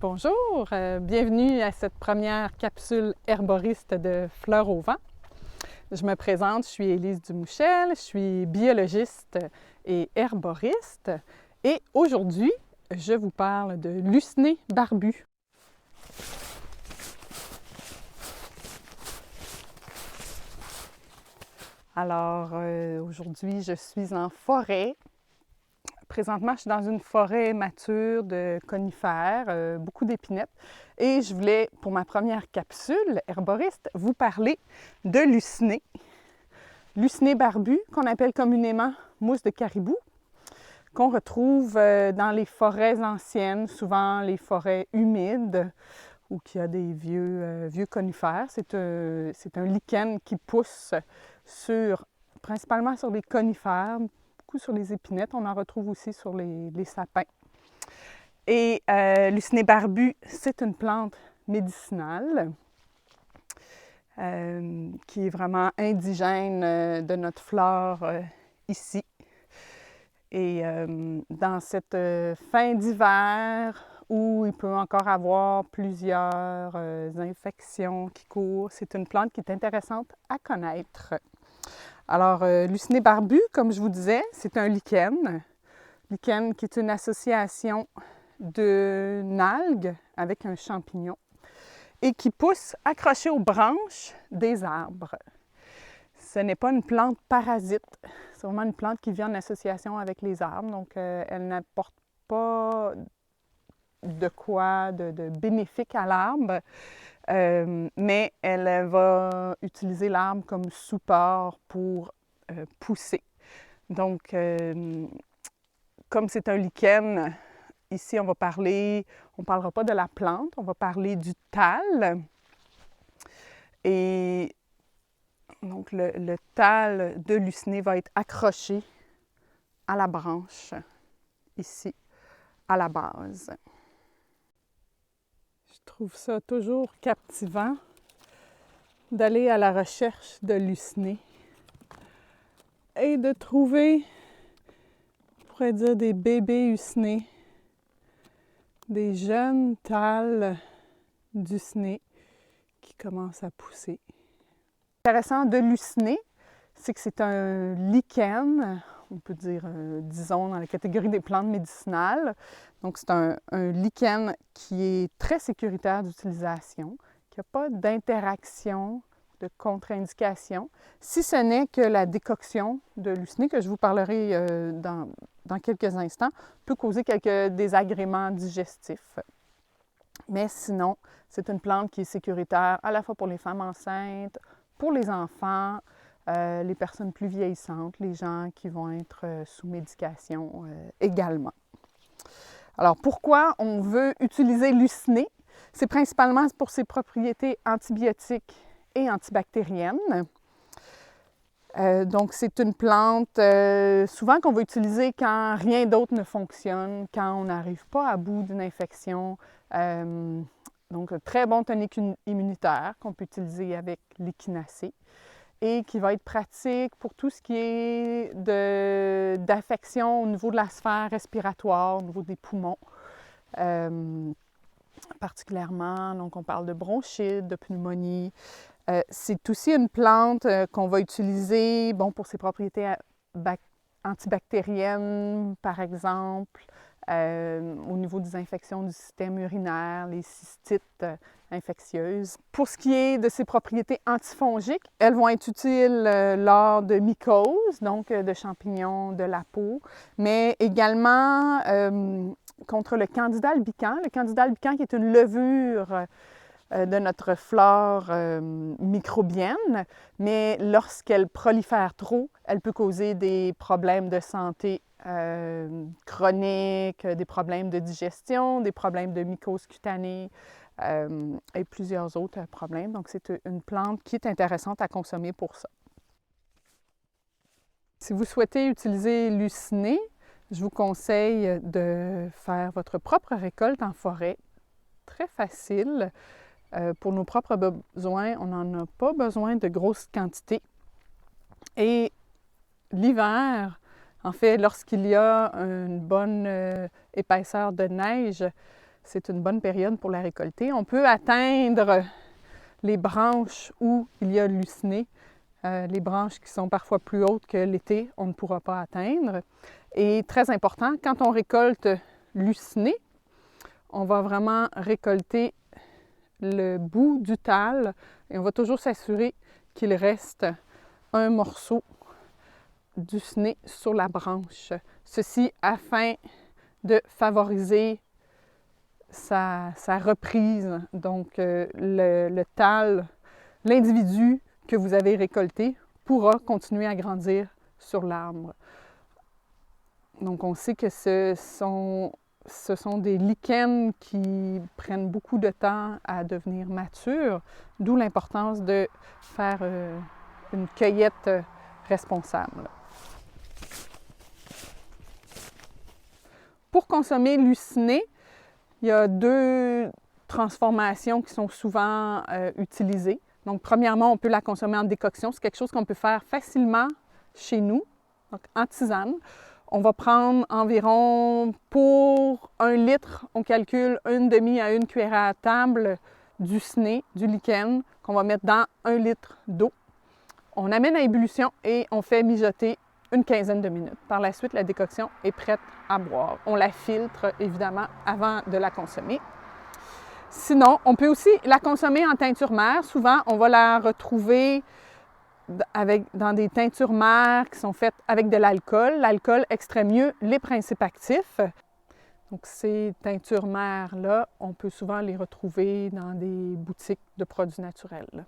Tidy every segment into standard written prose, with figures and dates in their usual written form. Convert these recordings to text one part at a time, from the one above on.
Bonjour, bienvenue à cette première capsule herboriste de Fleurs au vent. Je me présente, je suis Élise Dumouchel, je suis biologiste et herboriste et aujourd'hui, je vous parle de Lusnée barbu. Alors, aujourd'hui, je suis en forêt. Présentement, je suis dans une forêt mature de conifères, beaucoup d'épinettes. Et je voulais, pour ma première capsule herboriste, vous parler de Lusnée. Lusnée barbu, qu'on appelle communément mousse de caribou, qu'on retrouve dans les forêts anciennes, souvent les forêts humides, où il y a des vieux conifères. C'est un lichen qui pousse principalement sur les conifères, sur les épinettes. On en retrouve aussi sur les sapins. Et Lusnée barbu, c'est une plante médicinale qui est vraiment indigène de notre flore ici. Et dans cette fin d'hiver où il peut encore avoir plusieurs infections qui courent, c'est une plante qui est intéressante à connaître. Alors, Lusnée barbu, comme je vous disais, c'est un lichen. Lichen qui est une association d'une algue avec un champignon et qui pousse accroché aux branches des arbres. Ce n'est pas une plante parasite, c'est vraiment une plante qui vit en association avec les arbres, donc elle n'apporte pas de quoi de bénéfique à l'arbre. Mais elle va utiliser l'arbre comme support pour pousser. Donc, comme c'est un lichen, ici on ne parlera pas de la plante, on va parler du thalle. Et donc, le thalle de Lusnée va être accroché à la branche, ici, à la base. Je trouve ça toujours captivant d'aller à la recherche de Lusnée et de trouver, on pourrait dire, des bébés Lusnée, des jeunes thalles Lusnée qui commencent à pousser. L'intéressant de Lusnée, c'est que c'est un lichen, on peut dire, disons, dans la catégorie des plantes médicinales. Donc, c'est un lichen qui est très sécuritaire d'utilisation, qui n'a pas d'interaction, de contre-indication, si ce n'est que la décoction de Lusnée, que je vous parlerai dans quelques instants, peut causer quelques désagréments digestifs. Mais sinon, c'est une plante qui est sécuritaire à la fois pour les femmes enceintes, pour les enfants, les personnes plus vieillissantes, les gens qui vont être sous médication également. Alors, pourquoi on veut utiliser Lusnée? C'est principalement pour ses propriétés antibiotiques et antibactériennes. Donc, c'est une plante souvent qu'on va utiliser quand rien d'autre ne fonctionne, quand on n'arrive pas à bout d'une infection. Donc, très bon tonique immunitaire qu'on peut utiliser avec l'échinacée et qui va être pratique pour tout ce qui est d'affection au niveau de la sphère respiratoire, au niveau des poumons. Particulièrement, donc on parle de bronchite, de pneumonie. C'est aussi une plante qu'on va utiliser pour ses propriétés antibactériennes, par exemple, au niveau des infections du système urinaire, les cystites infectieuses. Pour ce qui est de ses propriétés antifongiques, elles vont être utiles lors de mycoses, donc de champignons de la peau, mais également contre le Candida albicans. Le Candida albicans qui est une levure de notre flore microbienne, mais lorsqu'elle prolifère trop, elle peut causer des problèmes de santé chroniques, des problèmes de digestion, des problèmes de mycose cutanée et plusieurs autres problèmes. Donc, c'est une plante qui est intéressante à consommer pour ça. Si vous souhaitez utiliser Lusnée, je vous conseille de faire votre propre récolte en forêt. Très facile. Pour nos propres besoins, on n'en a pas besoin de grosses quantités. Et l'hiver, en fait, lorsqu'il y a une bonne épaisseur de neige, c'est une bonne période pour la récolter. On peut atteindre les branches où il y a lucné. Les branches qui sont parfois plus hautes que l'été, on ne pourra pas atteindre. Et très important, quand on récolte lucné, on va vraiment récolter le bout du thalle et on va toujours s'assurer qu'il reste un morceau du lucné sur la branche. Ceci afin de favoriser sa reprise. Donc, le thalle, l'individu que vous avez récolté pourra continuer à grandir sur l'arbre. Donc, on sait que ce sont des lichens qui prennent beaucoup de temps à devenir matures, d'où l'importance de faire une cueillette responsable. Pour consommer lucné, il y a 2 transformations qui sont souvent utilisées. Donc, premièrement, on peut la consommer en décoction. C'est quelque chose qu'on peut faire facilement chez nous, donc en tisane. On va prendre environ, pour 1 litre, on calcule 1/2 à 1 cuillère à table du lucné, du lichen, qu'on va mettre dans 1 litre d'eau. On amène à ébullition et on fait mijoter une quinzaine de minutes. Par la suite, la décoction est prête à boire. On la filtre, évidemment, avant de la consommer. Sinon, on peut aussi la consommer en teinture mère. Souvent, on va la retrouver dans des teintures mères qui sont faites avec de l'alcool. L'alcool extrait mieux les principes actifs. Donc, ces teintures mères-là, on peut souvent les retrouver dans des boutiques de produits naturels.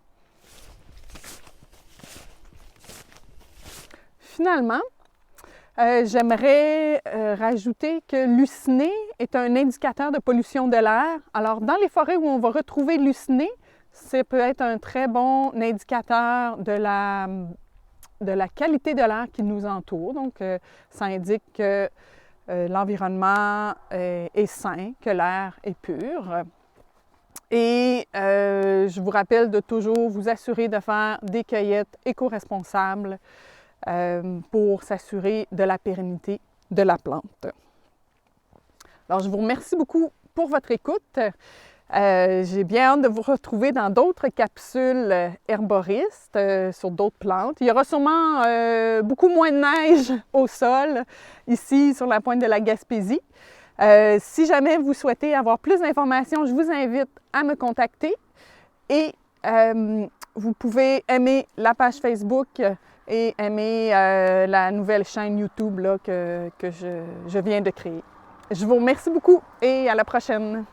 Finalement, j'aimerais rajouter que lucné est un indicateur de pollution de l'air. Alors, dans les forêts où on va retrouver lucné, ça peut être un très bon indicateur de la qualité de l'air qui nous entoure. Donc, ça indique que l'environnement est sain, que l'air est pur. Et je vous rappelle de toujours vous assurer de faire des cueillettes éco-responsables pour s'assurer de la pérennité de la plante. Alors, je vous remercie beaucoup pour votre écoute. J'ai bien hâte de vous retrouver dans d'autres capsules herboristes sur d'autres plantes. Il y aura sûrement beaucoup moins de neige au sol ici sur la pointe de la Gaspésie. Si jamais vous souhaitez avoir plus d'informations, je vous invite à me contacter et vous pouvez aimer la page Facebook et aimer la nouvelle chaîne YouTube là, que je viens de créer. Je vous remercie beaucoup et à la prochaine!